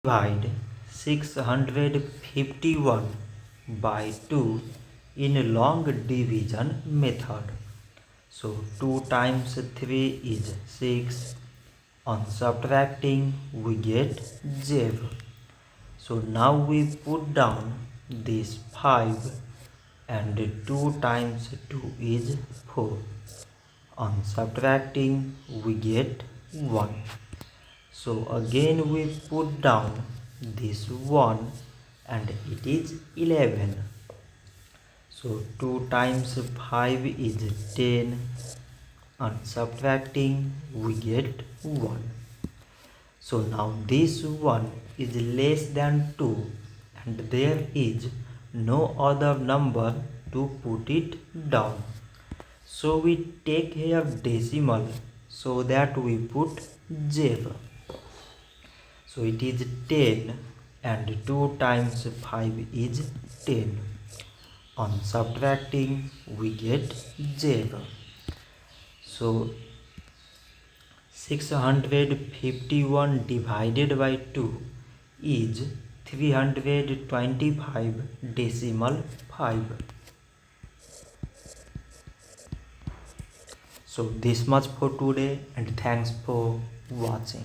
Divide 651 by 2 in long division method. So 2 times 3 is 6. On subtracting we get 0. So now we put down this 5 and 2 times 2 is 4. On subtracting we get 1. So again we put down this 1 and it is 11. So 2 times 5 is 10. On subtracting we get 1. So now this 1 is less than 2 and there is no other number to put it down. So we take here decimal so that we put 0. So it is 10 and 2 times 5 is 10. On subtracting we get 0. So 651 divided by 2 is 325 decimal 5. So this much for today and thanks for watching.